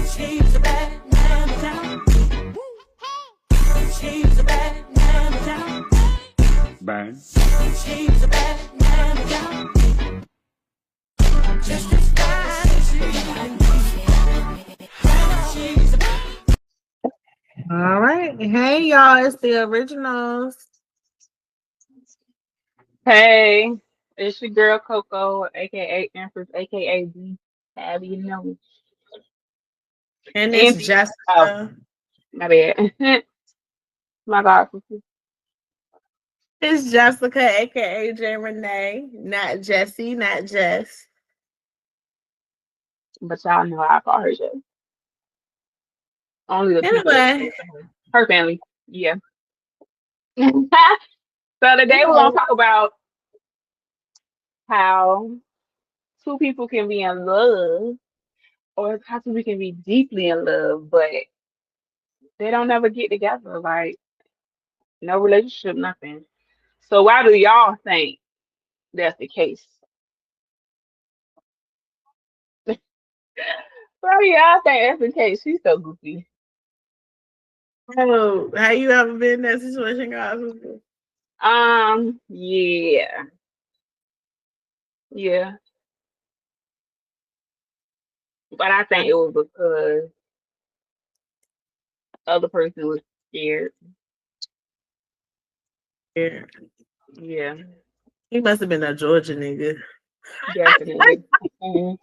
She's a bad man. She's a bad man. Bang. She's a bad man. Just as bad as she can be. She's a bad. All right. Hey, y'all. It's the originals. Hey, it's your girl Coco, aka Empress, aka D. Have you know? And it's And oh, Jessica. my bad. My God, It's Jessica, aka J Renee. Not Jessie, not Jess. but y'all know I call her Jess. Only the people that Anyway, close to her family. Yeah. So today we're gonna anyway. talk about how two people can be in love, or how two people can be deeply in love, but they don't ever get together. Like no relationship, nothing. So why do y'all think that's the case? Why do y'all think that's the case? She's so goofy. Oh, have you ever been in that situation, guys? Yeah, yeah, but I think it was because other person was scared. Yeah. Yeah, He must have been a Georgia nigga. definitely. Mhm.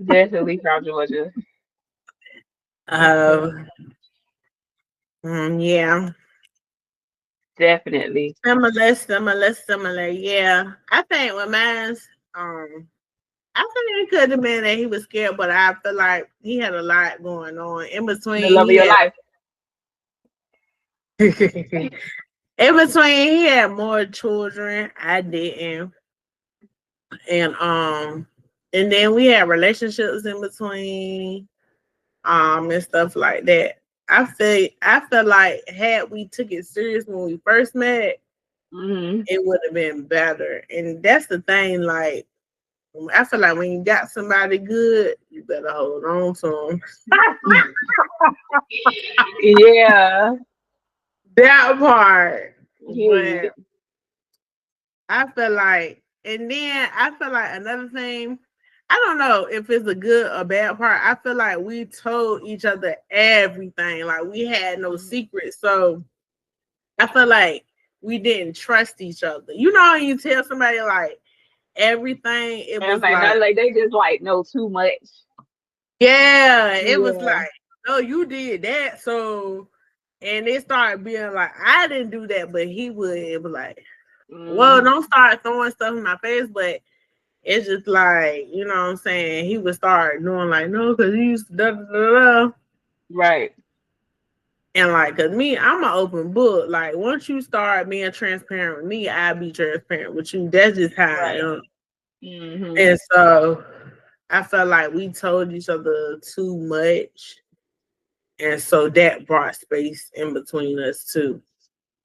Definitely from Georgia. Um, yeah. Definitely. Similar. Yeah. I think with mine's, I think it could have been that he was scared, but I feel like he had a lot going on in The between. love of He your had life. in between he had more children. I didn't, and and then we had relationships in between, and stuff like that. I feel like had we took it serious when we first met, Hmm. it would have been better. And that's the thing, like I feel like when you got somebody good, you better hold on to them. Yeah. That part. But Period. I feel like, and then I feel like another thing, I don't know if it's a good or bad part. I feel like we told each other everything. Like we had no secrets. So I feel like we didn't trust each other. You know, when you tell somebody like everything, it And I'm was like, like, not like they just like know too much. yeah, it was Yeah. like, no, you did that. So, and it started being like, I didn't do that, but he would. It was like, well, Hmm. don't start throwing stuff in my face, but it's just like, you know what I'm saying? He would start doing like, no, because he used to da da da da. Right. And like, cause me, I'm an open book. Like, once you start being transparent with me, I'll be transparent with you. That's just how I Right. am. Hmm. And so I felt like we told each other too much. And so that brought space in between us too.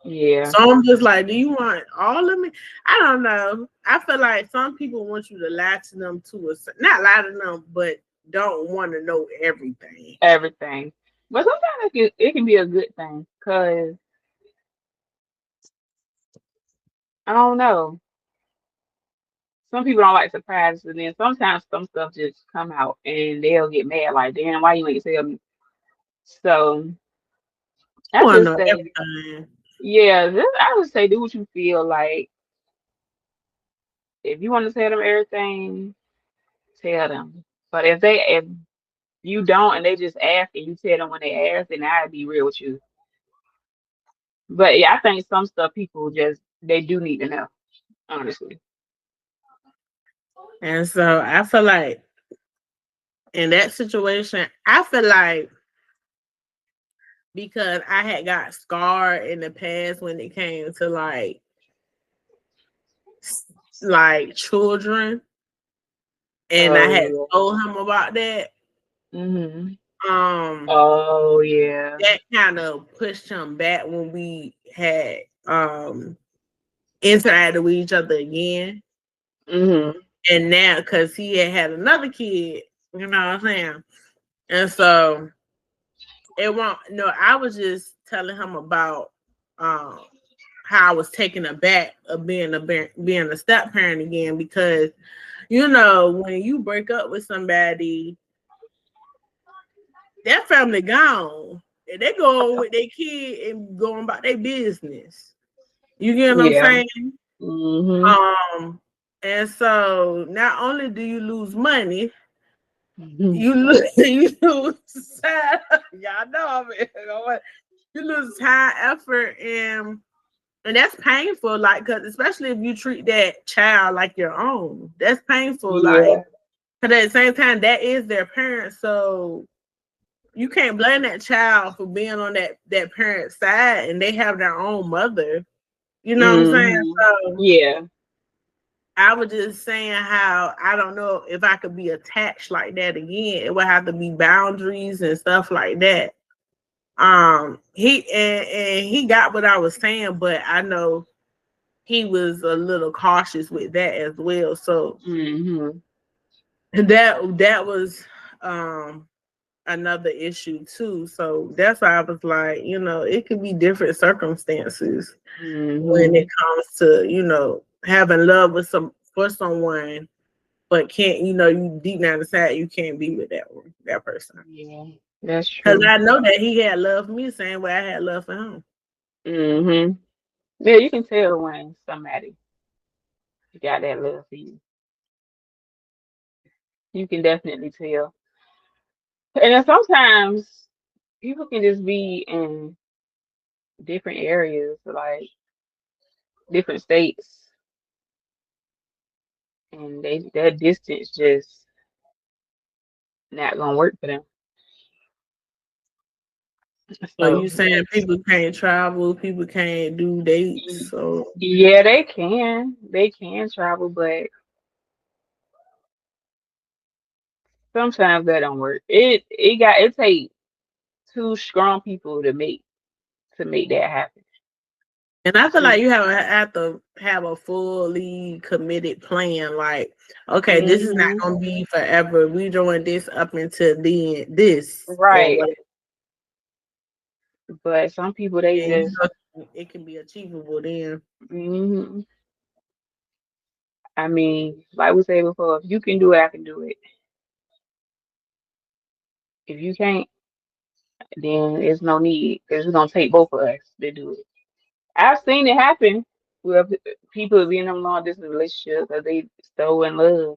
Yeah. So I'm just like, do you want all of me? I don't know. I feel like some people want you to lie to them too, not lie to them, but don't want to know everything. Everything. But sometimes it can be a good thing because I don't know. Some people don't like surprises, and then sometimes some stuff just come out and they'll get mad like, damn, why you ain't tell me? So I I want to just know say, everything. yeah, I would say do what you feel like. If you want to tell them everything, tell them. But if you don't and they just ask and you tell them when they ask, then I'd be real with you. But yeah, I think some stuff people just they do need to know, honestly. And so I feel like in that situation, I feel like because I had got scarred in the past when it came to like children, and I Oh had yeah. told him about that. Hmm. Um, Oh yeah. that kind of pushed him back when we had interacted with each other again. Hmm. And now, because he had another kid, you know what I'm saying? And so it won't. No, I was just telling him about um how I was taken aback of being a step parent again because when you break up with somebody, that family gone. And they go on with their kid and going about their business. You get what I'm Yeah. saying? Mhm. Um, and so not only do you lose money, Mhm. you lose you lose time. Y'all know I'm you lose time, effort, and that's painful. Like, cause especially if you treat that child like your own, that's painful. Like, Yeah. cause at the same time, that is their parent, so you can't blame that child for being on that parent's side, and they have their own mother. You know what I'm saying? Mhm. So Yeah. I was just saying how I don't know if I could be attached like that again. It would have to be boundaries and stuff like that. And he got what I was saying, but I know he was a little cautious with that as well. So Mhm. that was um another issue too. So that's why I was like, it could be different circumstances when it Mhm. comes to, having love for someone, but can't, you deep down inside you can't be with that person. Yeah. That's Cause true. I know that he had love for me the same way I had love for him. Mhm. Yeah, you can tell when somebody got that love for you. You can definitely tell. And then sometimes people can just be in different areas, like different states, and that distance just not gonna work for them. So So you saying people can't travel, people can't do dates, so yeah, they can travel, but sometimes that don't work. It take two strong people to make that happen. and I feel like Two. you have to have a fully committed plan. Like, okay, this is not Hmm. gonna be forever. We doing this up until then, this or Right. whatever. But some people they And just it can be achievable then. hmm I mean, like we said before, if you can do it, I can do it. If you can't, then it's no need. It's gonna take both of us to do it. I've seen it happen where people be in them long distance relationships because they so in love.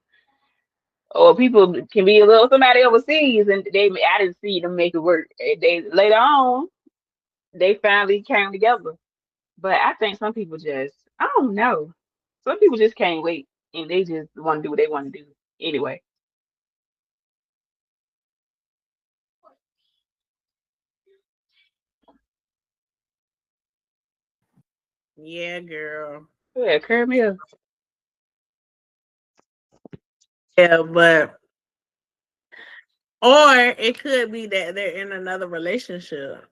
Or people can be in love with somebody overseas and I didn't see them make it work. They later on they finally came together. But I think some people just I don't know. Some people just can't wait and they just want to do what they want to do anyway. Yeah, girl. Yeah, curb me up. Yeah, but or it could be that they're in another relationship.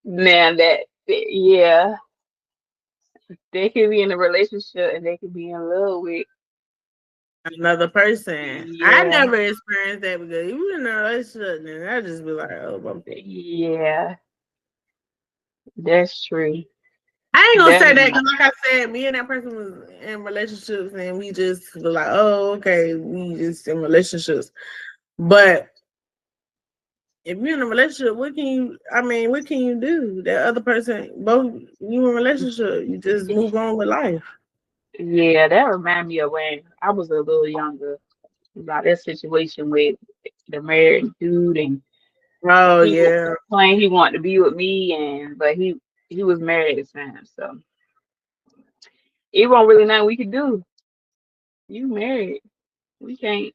Man, yeah, they could be in a relationship and they could be in love with Another person. I yeah, never experienced that because you in a relationship, then I just be like, oh, my. yeah, that's true. I ain't gonna say that Definitely. because, like I said, me and that person was in relationships, and we just were like, oh, okay, we just in relationships. But if you're in a relationship, what can you? I mean, what can you do? That other person, both you in a relationship, you just move on with life. Yeah, that remind me of when I was a little younger about that situation with the married dude and Oh he yeah, claimed he wanted to be with me and but he was married at the time, so it wasn't really nothing we could do. You married. We can't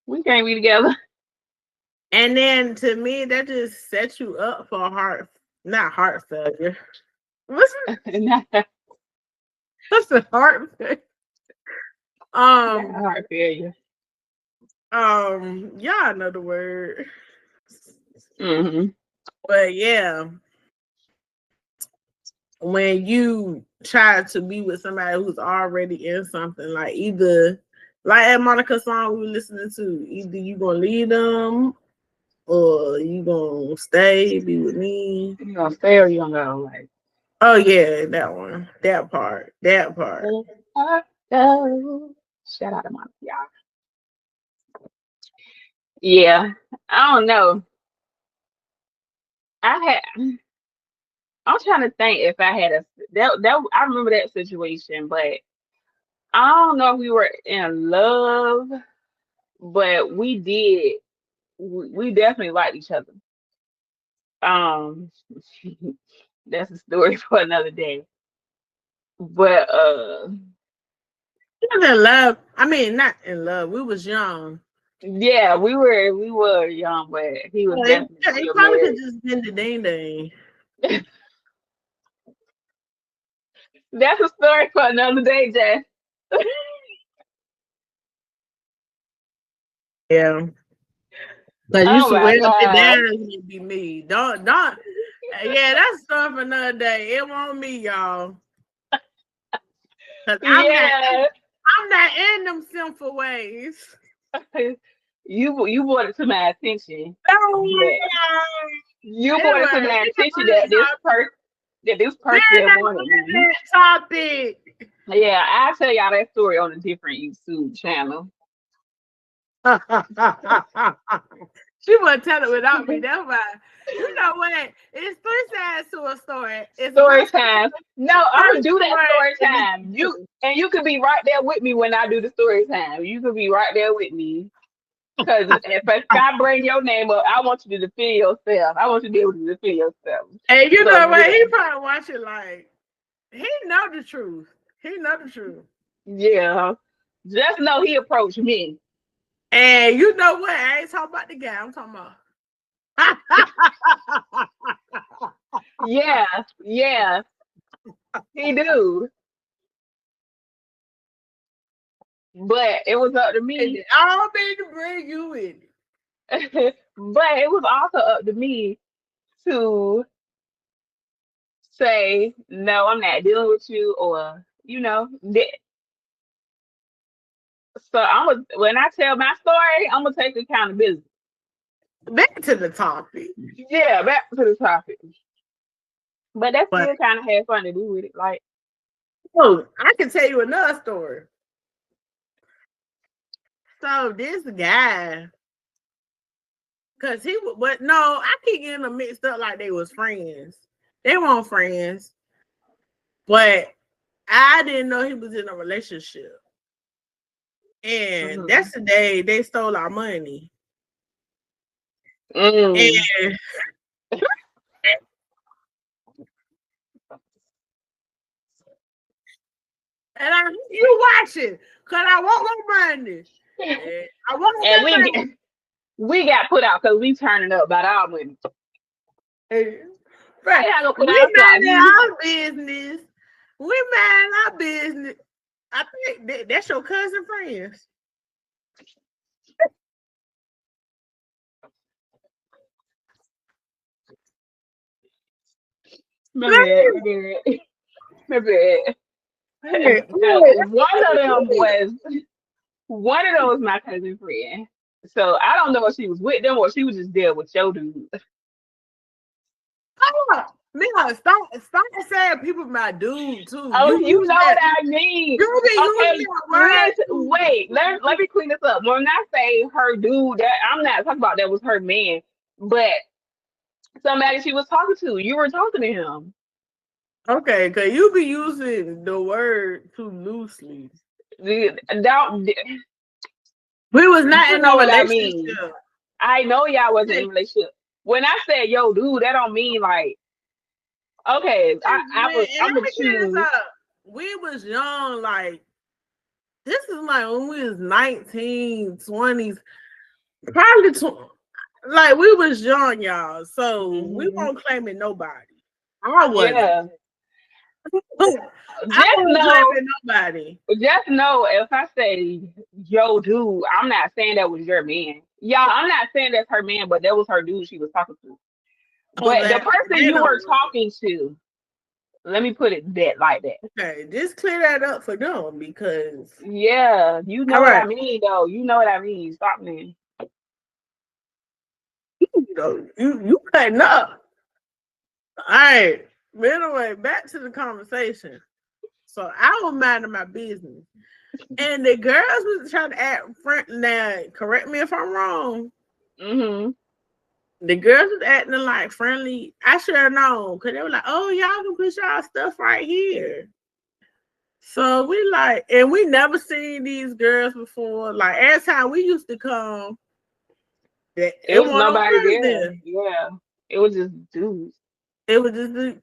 we can't be together. and then to me, that just sets you up for not heart failure. What's Not what's the heart failure? not Um, heart failure. y'all know the word, Hmm. but yeah, when you try to be with somebody who's already in something, like either Like that Monica song we were listening to. Either you gonna leave them or you gonna stay, be with me. You gonna stay or you gonna go? Like, Oh yeah, that one. That part. That part. let her go. Shout out to Monica, y'all. Yeah, I don't know. I had. I'm trying to think if I had a that I remember that situation, but I don't know if we were in love, but we definitely liked each other. Um, that's a story for another day. But He was in love. I mean, not in love. We was young. yeah, we were young, but he was definitely He still probably could married. just been the ding ding. That's a story for another day, Jay. Yeah. Cause you Oh swear my up and God. down it's gonna be me. Don't. Yeah, that's stuff for another day. It won't me, y'all. Cause Yeah. I'm not in them sinful ways. You brought it to my attention. No, Yeah. You brought it to anyway, my it's attention a that this person wanted me. good topic. Yeah, I'll tell y'all that story on a different YouTube channel. She wouldn't tell it without me. That's why. You know what? It's three sides to a story. It's one Story time. No, I'm gonna first do that story story and then time. You could be right there with me when I do the story time. You could be right there with me. Cause if I bring your name up, I want you to defend yourself. I want you to be able to defend yourself. and you So know what? yeah, He probably watch it like he know the truth. He know the truth. yeah. Just know he approached me. And you know what? I ain't talking about the guy. I'm talking about. Yeah, yeah, he do. But it was up to And me. I don't mean to bring you in. But it was also up to me to say, no, I'm not dealing with you, or so I'm gonna when I tell my story, I'm gonna take accountability. Back to the topic. Yeah, back to the topic. But that But still kind of had fun to do with it. Like, oh, I can tell you another story. So this guy, cause but no, I keep getting them mixed up like they was friends. They weren't friends, but I didn't know he was in a relationship. And mhm. that's the day they stole our money. Mm. And you watch it, cause I want my money. And I want And my money. we got put out because we turning up about our money. And, They right, not gonna put we out minding like our business. We mind our business. I think that's your cousin friends. my bad, my bad, my bad. Hey, One of them was my cousin friend. So I don't know if she was with them or she was just there with your dude. Mia, stop saying people my dude too. Oh, You you use know what that. I mean. You be using Okay, that word listen, too. wait, let me clean this up. When I say her dude, that I'm not talking about that was her man, but somebody she was talking to. You were talking to him. Okay, cause you be using the word too loosely. Don't, We was not you in no know what I mean. relationship. I know y'all wasn't in Hey, a relationship. When I said yo dude, that don't mean like okay, and I'm let gonna me clear this choose. up. We was young, like this is like when we was 19, 20s, probably like we was young, y'all. So we Mhm. won't claim it nobody. I wasn't. Yeah. I Just wasn't know claiming nobody. Just know if I say yo dude, I'm not saying that was your man. Y'all, I'm not saying that's her man, but that was her dude she was talking to. Oh, But the person they you don't were know. talking to, Let me put it that like that. Okay, just clear that up for them because Yeah, you know all what I right, mean though. You know what I mean. Stop me. you cutting up. All right. But anyway, back to the conversation. So I was minding my business. And the girls was trying to act front now. Correct me if I'm wrong. Mm-hmm. The girls was acting like friendly. I should have known because they were like, "Oh, y'all can put y'all stuff right here." So we like, and we never seen these girls before. Like every time we used to come, It it was wasn't no nobody girls there. there. Yeah. It was just dudes. It was just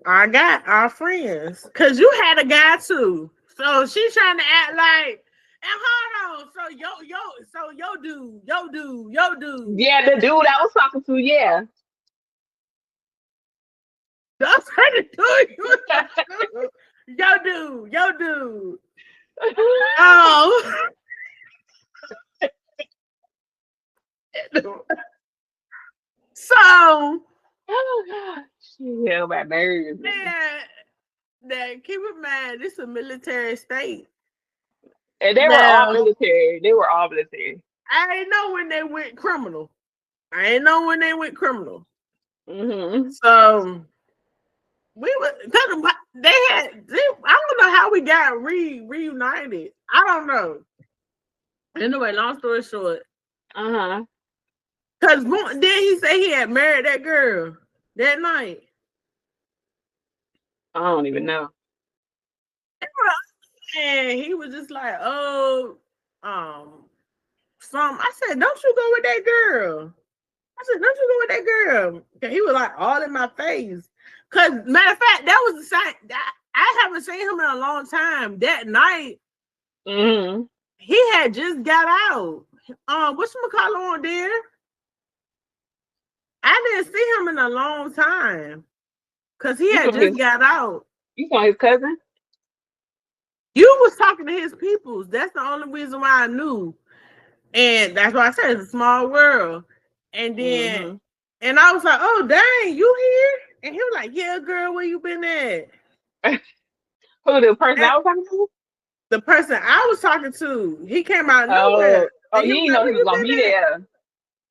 I got our friends because you had a guy too. So she trying to act like, and hold on. So yo dude. Yeah, the dude I was talking to, yeah. That's how to do it. You was talking to. Yo dude. Oh. So Yeah, my nerves. man, now keep in mind this is a military state. And they were all Now military. They were all military. I ain't know when they went criminal. I ain't know when they went criminal. Mm-hmm. So we were they had I don't know how we got reunited. I don't know. Anyway, long story short, Uh-huh. because then he said he had married that girl that night. I don't even know. And he was just like, oh, I said, don't you go with that girl. I said, don't you go with that girl. And he was like all in my face. Cause matter of fact, that was the same. I haven't seen him in a long time. That night, Mm-hmm. he had just got out. Whatchamacallit on there? I didn't see him in a long time. Cause he You had saw his just got out. you saw his cousin? You was talking to his peoples. That's the only reason why I knew. And that's why I said it's a small world. And then, Mm-hmm. and I was like, oh, dang, you here? And he was like, yeah, girl, where you been at? Who, the person And I was talking to? the person I was talking to, he came out of Oh, nowhere. oh, And he you was didn't like, know he where was you gonna be been at? there.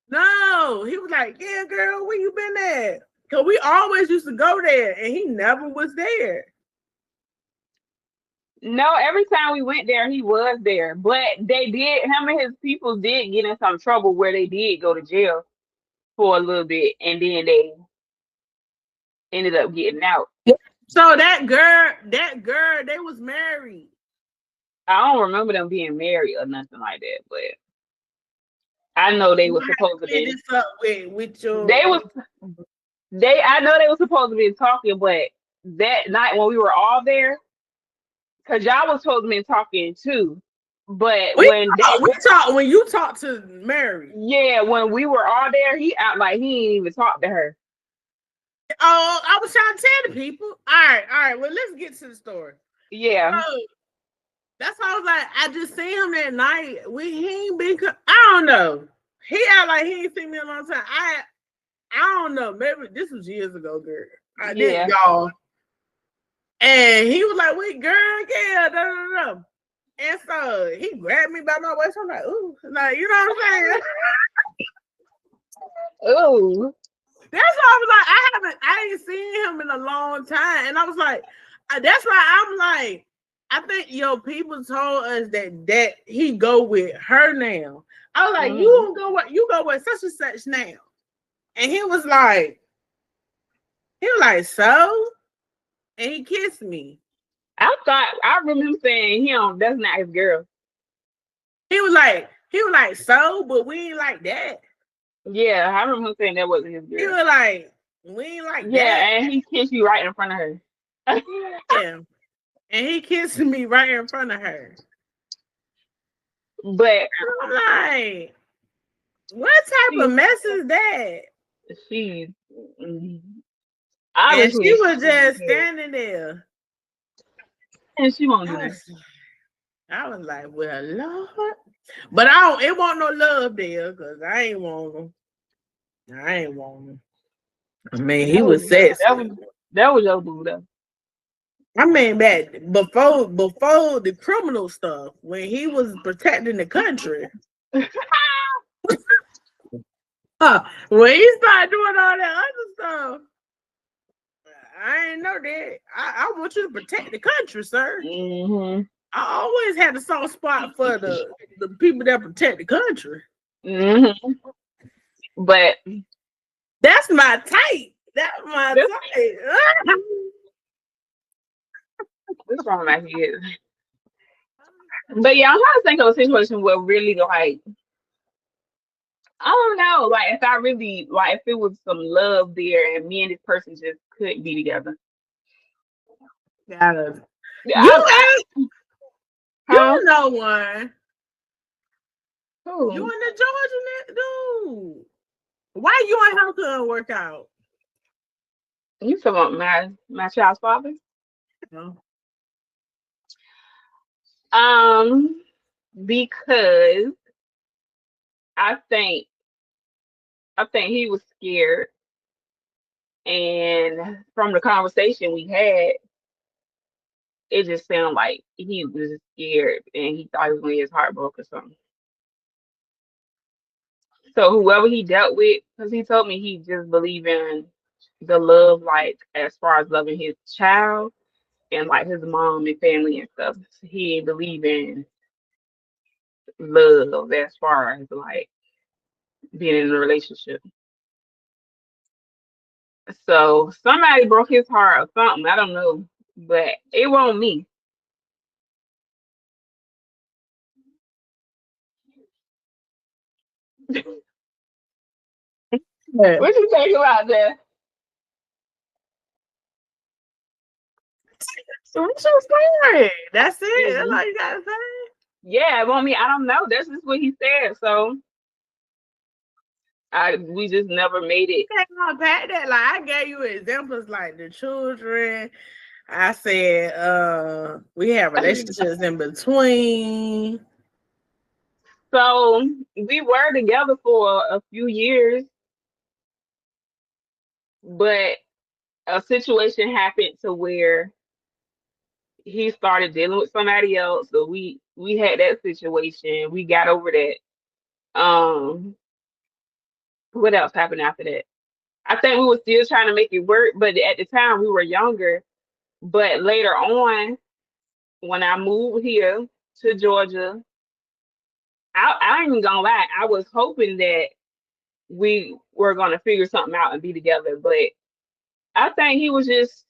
No, he was like, yeah, girl, where you been at? Because we always used to go there, and he never was there. No, every time we went there, he was there. But they did, him and his people did get in some trouble where they did go to jail for a little bit, and then they ended up getting out. So that girl, they was married. I don't remember them being married or nothing like that, but I know they You were gonna have to supposed to clear be. this up with They your was they. I know they were supposed to be talking, but that night when we were all there, because y'all was supposed to be talking too. But when they, we talk when you talk to Mary. yeah, when we were all there, he out like he didn't even talk to her. Oh, I was trying to tell the people. All right. Well, let's get to the story. Yeah. So that's why I was like, I just seen him that night. He ain't been. I don't know. He act like he ain't seen me in a long time. I don't know. Maybe this was years ago, girl. I did, Yeah. y'all. And he was like, "Wait, girl, yeah, da da da." And so he grabbed me by my waist. I'm like, "Ooh," like you know what I'm saying? Ooh. That's why I was like, I ain't seen him in a long time. And I was like, that's why I'm like, I think your people told us that he go with her now. I was like, you Mm-hmm. don't go with such and such now. And he was like, so? And he kissed me. I remember him saying him. That's not his girl. He was like, so, but we ain't like that. Yeah, I remember him saying that wasn't his He girl. was like, we ain't like Yeah, that. and he kissed you right in front of her. Yeah. And he kissed me right in front of her. But I'm like, what type of she, mess is that? she And she obviously she was didn't just care, standing there. and she won't I do that. was, I was like, well, Lord. But I don't, it wasn't no love there because I ain't want him. I ain't want him. I mean, he That was was that was sexy. That was your boo though. I mean, back before the criminal stuff, when he was protecting the country, when he started doing all that other stuff, I ain't know that. I want you to protect the country, sir. hmm I always had a soft spot for the people that protect the country. hmm But That's my type. That's my this type. this one my head. But yeah, I'm trying to think of a situation where really like I don't know, like if I really like if it was some love there and me and this person just couldn't be together. God. Yeah, You ain't huh? you know one. You Who? in the Georgia dude. Why you and him couldn't work out? You talking about my child's father? No. Um, because I think I think he was scared, and from the conversation we had, it just sounded like he was scared and he thought he was gonna get his heart broke or something. So whoever he dealt with, because he told me he just believe in the love, like as far as loving his child and like his mom and family and stuff. He didn't believe in love as far as like being in a relationship. So somebody broke his heart or something. I don't know, but it wasn't me. Yeah. What you think about that? So what's your story? That's it. That's Mhm. all you gotta say. Yeah, it wasn't me. I don't know. That's just what he said. So we just never made it. Can't unpack that. Like I gave you examples like the children. I said we have relationships in between. So we were together for a few years, but a situation happened to where he started dealing with somebody else. So we had that situation. We got over that. Um, what else happened after that? I think we were still trying to make it work, but at the time we were younger. But later on, when I moved here to Georgia, I ain't even gonna lie, I was hoping that we were gonna figure something out and be together. But I think he was just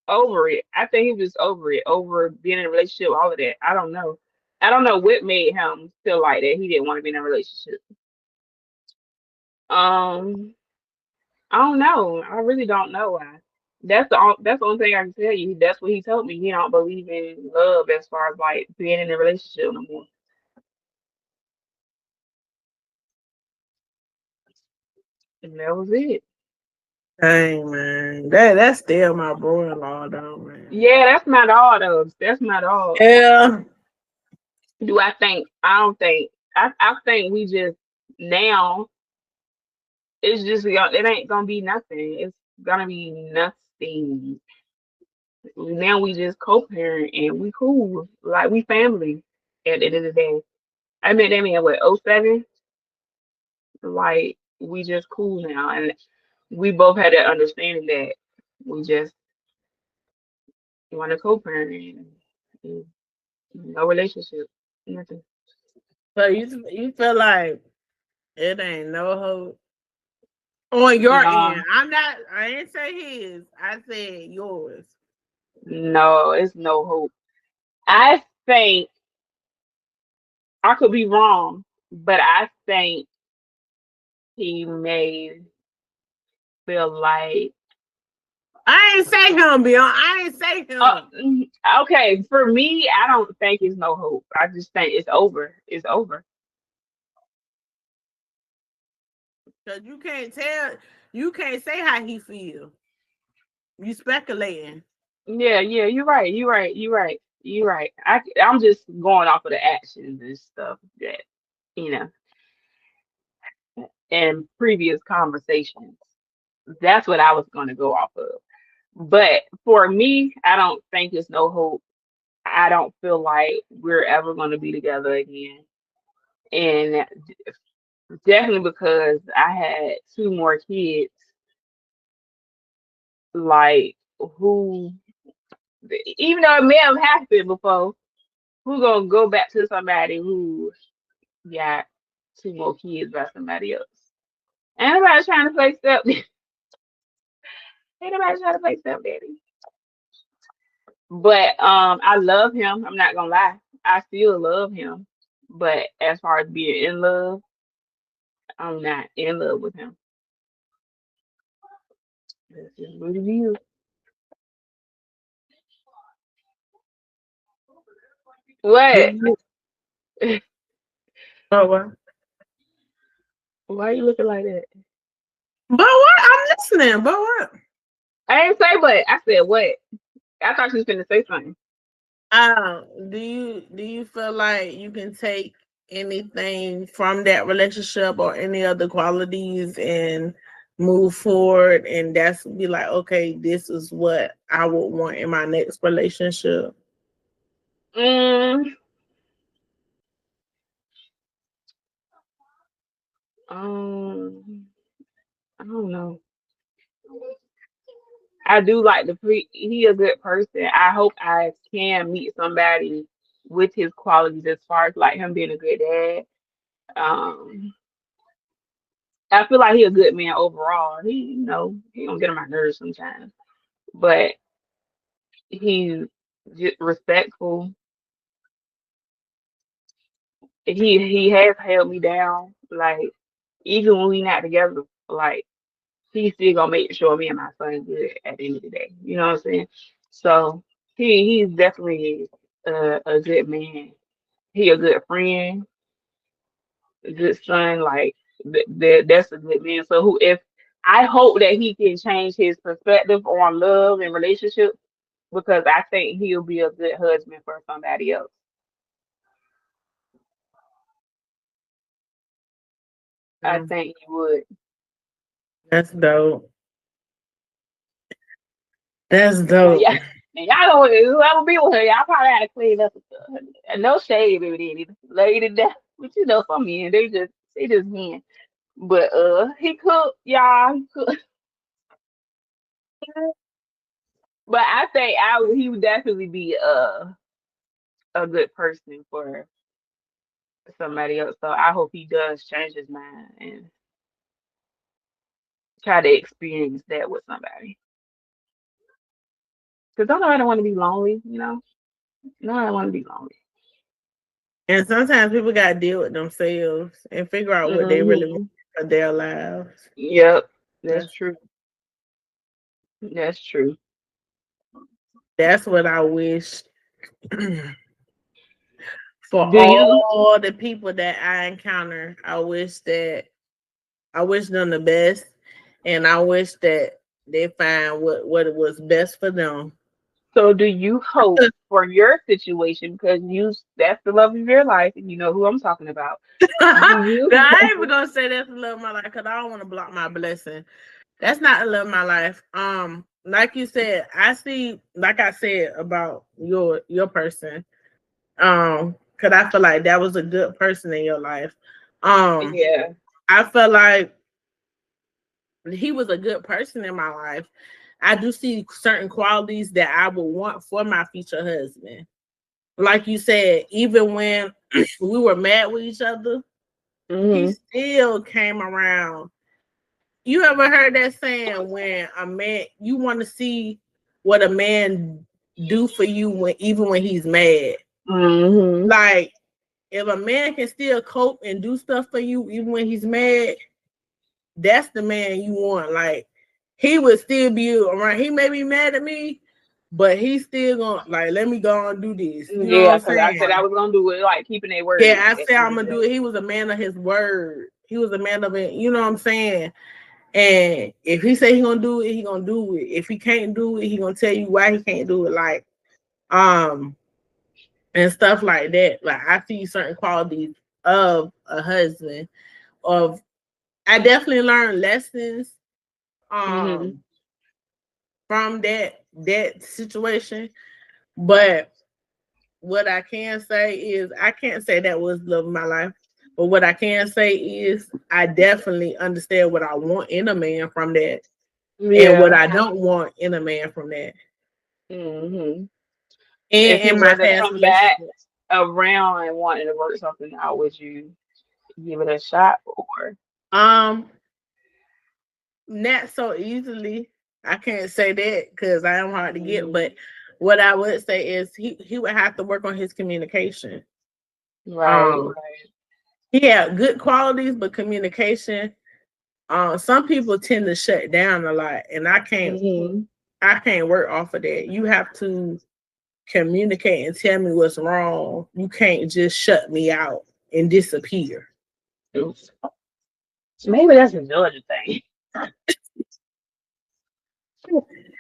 over it. I think he was over it, over being in a relationship, all of that. I don't know. I don't know what made him feel like that. He didn't want to be in a relationship. Um, I don't know. I really don't know why. That's the only thing I can tell you. That's what he told me. He don't believe in love as far as like being in a relationship no more. And that was it. Dang man. That's still my brother-in-law though, man. Yeah, that's my dog though. That's my dog. Yeah. Do I think? I don't think. I think we just now it's just it ain't gonna be nothing. It's gonna be nothing. Now we just co-parent and we cool. Like we family at the end of the day. I met that man what '07. Like we just cool now. And we both had that understanding that we just want to co-parent and no relationship. Nothing. So you feel like it ain't no hope on your No, end. I ain't say his. I said yours. no, it's no hope. I think I could be wrong, but I think he may feel like I ain't say him, Bill. I ain't say uh, him. okay, for me, I don't think it's no hope. I just think it's over. It's over. Cause you can't say how he feel. You speculating. Yeah, yeah, you're right. You're right. You're right. You're right. I'm just going off of the actions and stuff that you know and previous conversations. That's what I was gonna go off of. But for me, I don't think it's no hope. I don't feel like we're ever gonna be together again. And definitely because I had two more kids, like who even though it may have happened before, who gonna go back to somebody who got two more kids by somebody else? Ain't nobody trying to play step. Ain't nobody trying to play stepdaddy. But I love him. I'm not gonna lie. I still love him. But as far as being in love, I'm not in love with him. That's just what it is. Do What? you? Oh, what? Why are you looking like that? But what? I'm listening. But what? I ain't say but. I said what? I thought you was gonna say something. Do you feel like you can take anything from that relationship or any other qualities and move forward and that's be like, okay, this is what I would want in my next relationship? Mm, um, I don't know. I do like he a good person. I hope I can meet somebody with his qualities as far as like him being a good dad. Um, I feel like he a good man overall. He gonna get on my nerves sometimes, but he's just respectful. He has held me down. Like even when we not together, like he's still gonna make sure me and my son good at the end of the day. You know what I'm saying? So he's definitely a good man. He a good friend, a good son. Like that's a good man. So who if I hope that he can change his perspective on love and relationships because I think he'll be a good husband for somebody else. I Mm, think he would. that's dope. That's Now, dope. yeah, and y'all know whoever be with her, y'all probably had to clean up and stuff. And no shade, baby, daddy, lady down. But some men, they just men. But he cooked, y'all. He cooked. But I think he would definitely be a good person for somebody else. So I hope he does change his mind and try to experience that with somebody. Because don't nobody want to be lonely. Nobody want to be lonely. And sometimes people gotta deal with themselves and figure out what they really want Hmm. for their lives. Yep, that's That's true. That's true. that's what I wish for Do you? all the people that I encounter. I wish them the best, and I wish that they find what it was best for them. So do you hope for your situation because that's the love of your life and you know who I'm talking about. Do you I ain't even gonna say that's the love of my life because I don't want to block my blessing. That's not the love of my life. Like you said, like I said about your person. Because I feel like that was a good person in your life. Um, Yeah. I felt like he was a good person in my life. I do see certain qualities that I would want for my future husband. Like you said, even when we were mad with each other, he Hmm. still came around. You ever heard that saying when a man you want to see what a man do for you when even when he's mad? Hmm. Like if a man can still cope and do stuff for you even when he's mad, that's the man you want. Like he would still be around. He may be mad at me, but he's still gonna like let me go and do this. You know what Yeah, I'm because I said I saying? was gonna do it, like keeping their word Yeah, I at said the I'm end of gonna the do day. it. He was a man of his word. He was a man of it. You know what I'm saying? And if he say he gonna do it, he gonna do it. If he can't do it, he gonna tell you why he can't do it. Like um and stuff like that. Like I see certain qualities of a husband. Of I definitely learned lessons Mm-hmm. from that situation. But what I can say is I can't say that was love of my life. But what I can say is I definitely understand what I want in a man from that and what Yeah. I don't want in a man from that. Mm-hmm. And If he in my were to past come back relationships. around and wanting to work something out, would you give it a shot or? Um, Not so easily. I can't say that because I am hard to get, Mhm. but what I would say is he would have to work on his communication. Right, Um, right. he had good qualities, but communication. Some people tend to shut down a lot, and Mm-hmm. I can't work off of that. You have to communicate and tell me what's wrong. You can't just shut me out and disappear. Oops. Maybe that's a Georgia thing.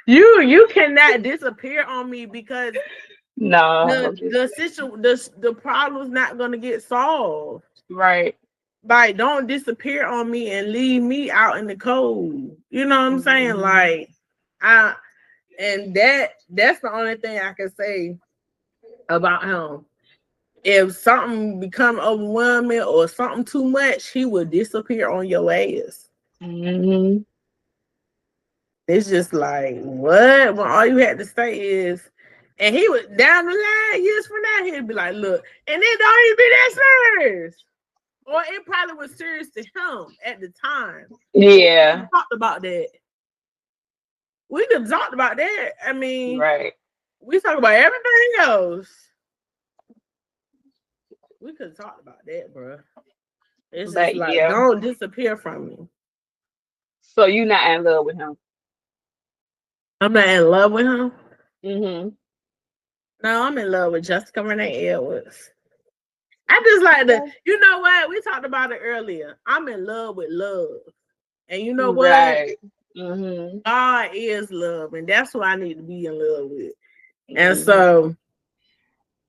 You cannot disappear on me because No, the I'm just the situ the problem's not gonna get solved. right. Like, don't disappear on me and leave me out in the cold. You know what I'm saying? Mm-hmm. Like, I and that's the only thing I can say about him. If something become overwhelming or something too much, he will disappear on your ass. Mm-hmm. It's just like what? When all you had to say is, and he would down the line years from now, he'd be like, "Look," and it don't even be that serious. Or it probably was serious to him at the time. We Yeah, talked about that. We could have talked about that. I mean, right. we talk about everything else. We could have talked about that, bro. It's just But like, yeah. don't disappear from me. So you not in love with him. I'm not in love with him. Mm-hmm. No, I'm in love with Jessica Renee Edwards. I just like Okay. you know what? We talked about it earlier. I'm in love with love. And you know what? Right. Mm-hmm. God is love. And that's what I need to be in love with. And Mm-hmm. so,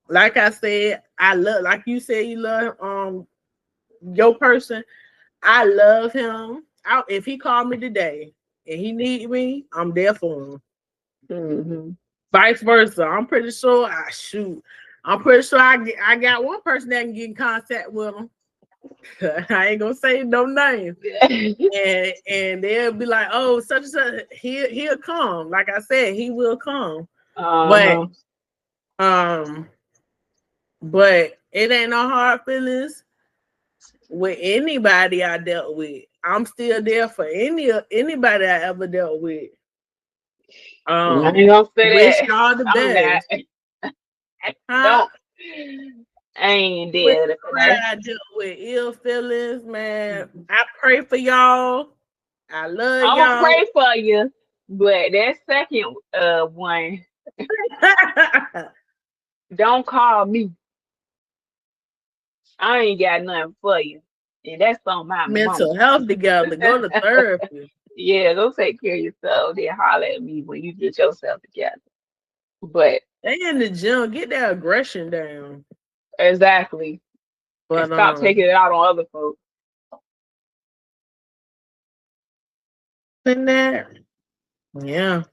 like I said, I love, like you said, you love your person. I love him. If he called me today and he need me, I'm there for him. Mm-hmm. Vice versa. I'm pretty sure I shoot. I'm pretty sure I got one person that can get in contact with him. I ain't gonna say no name. And they'll be like, oh, such and such, he'll come. Like I said, he will come. But Uh-huh. um, but it ain't no hard feelings with anybody I dealt with. I'm still there for anybody I ever dealt with. I ain't gonna Wish say that. y'all the I'm not. best. Huh? Don't. I ain't With dead for everybody that. I dealt with ill feelings, man. I pray for y'all. I love I'm gonna y'all. pray for you, but that second one, don't call me. I ain't got nothing for you, and that's on my mama. Mental health together. Go to therapy. Yeah, go take care of yourself. Then holler at me when you get yourself together. But Stay in the gym. Get that aggression down. exactly, and But stop taking it out on other folks. in that, yeah.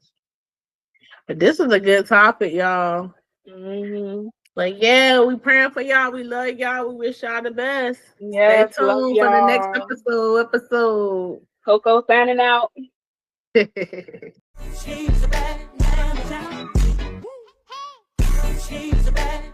But this is a good topic, y'all. Hmm. Like, yeah, we praying for y'all. We love y'all. We wish y'all the best. Stay Yes, love tuned for the next y'all. episode. Coco signing out. She's a bad man. She's a bad